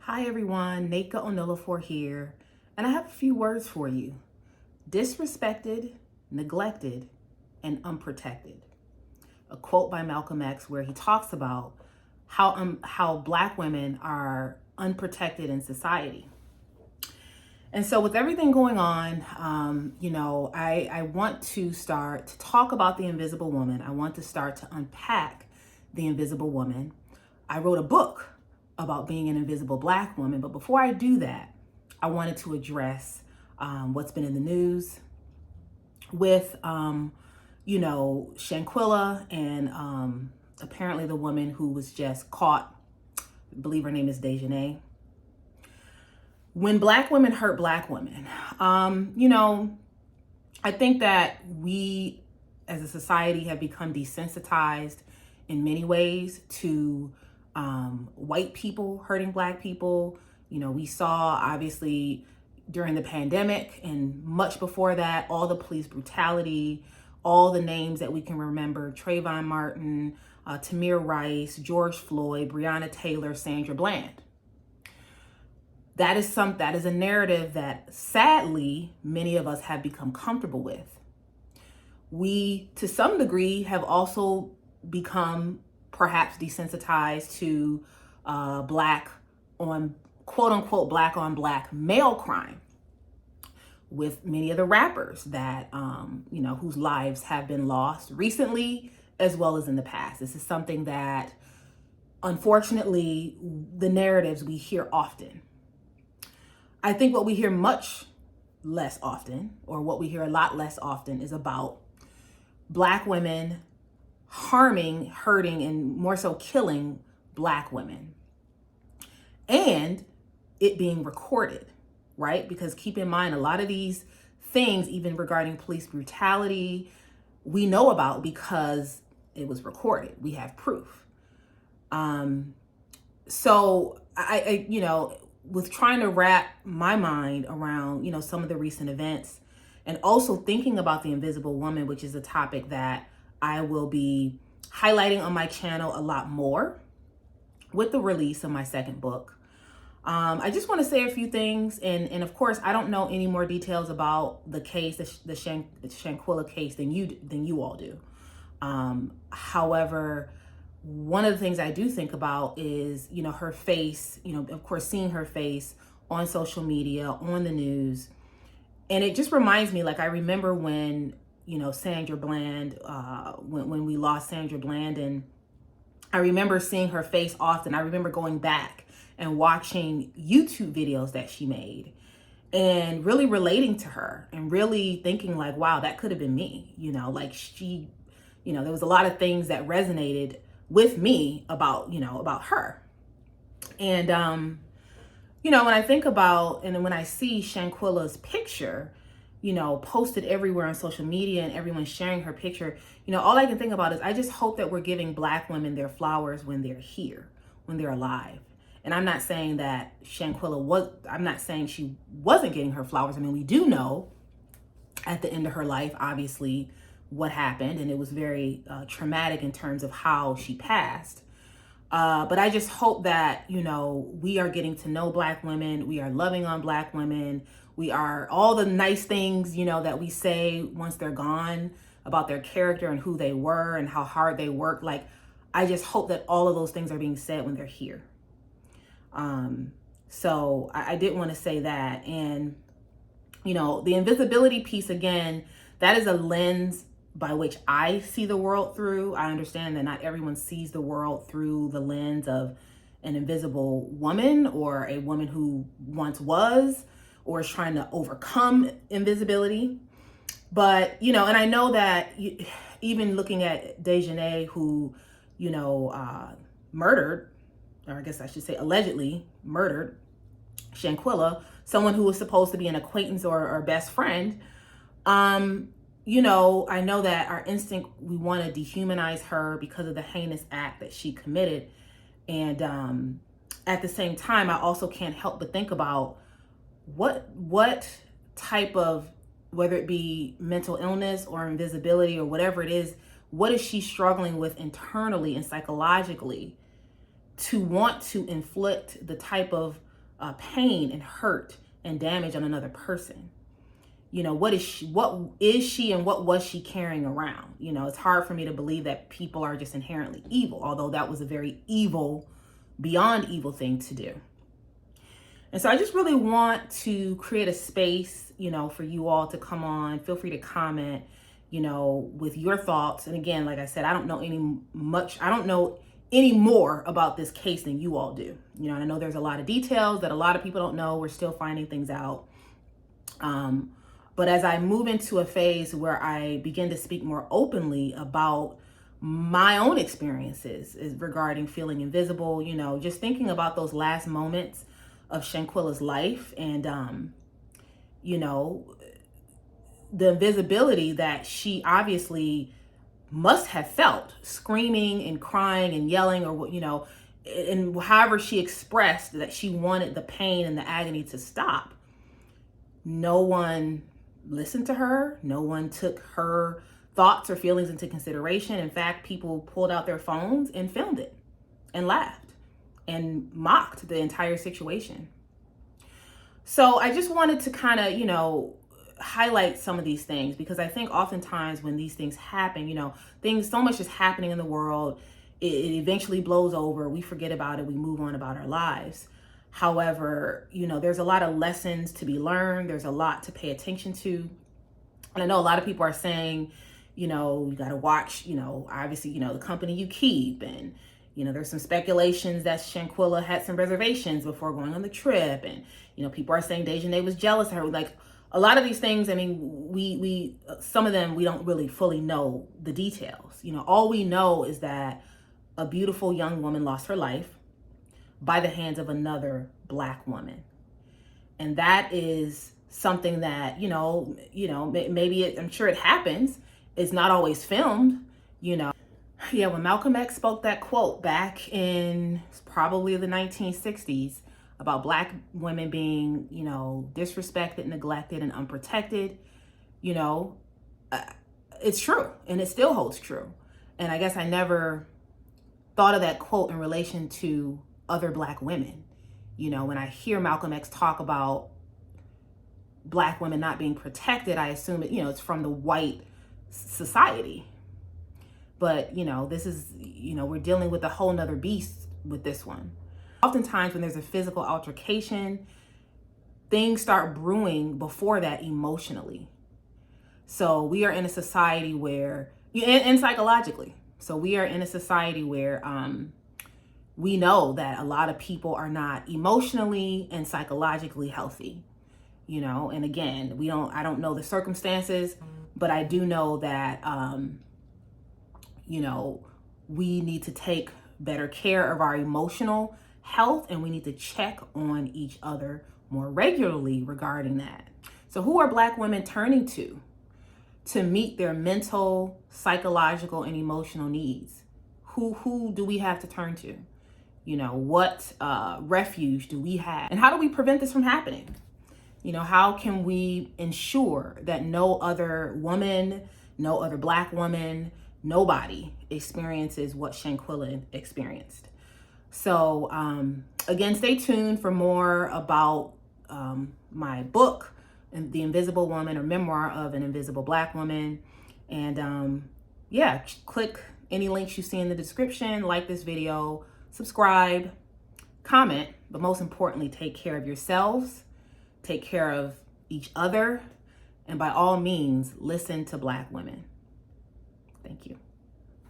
Hi everyone, Nika Onolafor here, and I have a few words for you. Disrespected, neglected, and unprotected. A quote by Malcolm X where he talks about how Black women are unprotected in society. And so with everything going on, I want to start to talk about the invisible woman. I want to start to unpack the invisible woman. I wrote a book about being an invisible Black woman, but before I do that, I wanted to address what's been in the news with, Shanquilla and apparently the woman who was just caught. I believe her name is Dejanay. When Black women hurt Black women, I think that we as a society have become desensitized in many ways to white people hurting Black people. We saw obviously during the pandemic and much before that, all the police brutality, all the names that we can remember: Trayvon Martin, Tamir Rice, George Floyd, Breonna Taylor, Sandra Bland. That is a narrative that sadly many of us have become comfortable with. We, to some degree, have also become perhaps desensitized to Black on, quote unquote, Black on Black male crime with many of the rappers that, whose lives have been lost recently as well as in the past. This is something that, unfortunately, the narratives we hear often. I think what we hear much less often, or what we hear a lot less often, is about Black women harming, hurting, and more so killing Black women. And it being recorded, right? Because keep in mind, a lot of these things, even regarding police brutality, we know about because it was recorded. We have proof. So with trying to wrap my mind around, some of the recent events, and also thinking about the invisible woman, which is a topic that I will be highlighting on my channel a lot more with the release of my second book. I just want to say a few things, and of course, I don't know any more details about the case, the Shanquilla case, than you all do. However, one of the things I do think about is, her face, of course, seeing her face on social media, on the news. And it just reminds me, I remember when, Sandra Bland, when we lost Sandra Bland, and I remember seeing her face often. I remember going back and watching YouTube videos that she made and really relating to her and really thinking wow, that could have been me. She, there was a lot of things that resonated with me about her. And, when I think about, and when I see Shanquilla's picture, posted everywhere on social media and everyone sharing her picture, all I can think about is I just hope that we're giving Black women their flowers when they're here, when they're alive. And I'm not saying that I'm not saying she wasn't getting her flowers. I mean, we do know at the end of her life, obviously, what happened, and it was very traumatic in terms of how she passed. But I just hope that, we are getting to know Black women. We are loving on Black women. We are all the nice things, that we say once they're gone about their character and who they were and how hard they worked. I just hope that all of those things are being said when they're here. So I did want to say that. And, the invisibility piece, again, that is a lens by which I see the world through. I understand that not everyone sees the world through the lens of an invisible woman or a woman who once was or is trying to overcome invisibility. But, and I know that even looking at Dejanay, who, murdered, or I guess I should say allegedly murdered Shanquilla, someone who was supposed to be an acquaintance or best friend, I know that our instinct, we want to dehumanize her because of the heinous act that she committed. And at the same time, I also can't help but think about what type of, whether it be mental illness or invisibility or whatever it is, what is she struggling with internally and psychologically to want to inflict the type of pain and hurt and damage on another person. What is she and what was she carrying around? It's hard for me to believe that people are just inherently evil, although that was a very evil, beyond evil thing to do. And so I just really want to create a space, for you all to come on. Feel free to comment, with your thoughts. And again, like I said, I don't know any more about this case than you all do. I know there's a lot of details that a lot of people don't know. We're still finding things out. But as I move into a phase where I begin to speak more openly about my own experiences regarding feeling invisible, just thinking about those last moments of Shanquilla's life and, the invisibility that she obviously must have felt, screaming and crying and yelling, or and however she expressed that she wanted the pain and the agony to stop. No one listened to her. No one took her thoughts or feelings into consideration. In fact, people pulled out their phones and filmed it and laughed and mocked the entire situation. So I just wanted to kind of, highlight some of these things, because I think oftentimes when these things happen, so much is happening in the world, it eventually blows over. We forget about it. We move on about our lives. However, there's a lot of lessons to be learned. There's a lot to pay attention to. And I know a lot of people are saying, you got to watch, obviously, the company you keep. And, there's some speculations that Shanquilla had some reservations before going on the trip. And, people are saying Dejanay was jealous of her. Like, a lot of these things, I mean, we some of them, we don't really fully know the details. All we know is that a beautiful young woman lost her life by the hands of another Black woman. And that is something that, maybe I'm sure it happens. It's not always filmed, Yeah, when Malcolm X spoke that quote back in probably the 1960s about Black women being, disrespected, neglected, and unprotected, it's true, and it still holds true. And I guess I never thought of that quote in relation to other Black women. When I hear Malcolm X talk about Black women not being protected, I assume it's from the white society. But, this is, we're dealing with a whole nother beast with this one. Oftentimes when there's a physical altercation, things start brewing before that emotionally. So we are in a society where, and psychologically, so we are in a society where we know that a lot of people are not emotionally and psychologically healthy, and again, I don't know the circumstances, but I do know that, we need to take better care of our emotional health, and we need to check on each other more regularly regarding that. So who are Black women turning to meet their mental, psychological, and emotional needs? Who do we have to turn to? What refuge do we have? And how do we prevent this from happening? How can we ensure that no other woman, no other Black woman, nobody experiences what Shanquilla experienced? So again, stay tuned for more about my book, The Invisible Woman, or Memoir of an Invisible Black Woman. And click any links you see in the description, like this video, subscribe, comment, but most importantly, take care of yourselves, take care of each other, and by all means, listen to Black women. Thank you.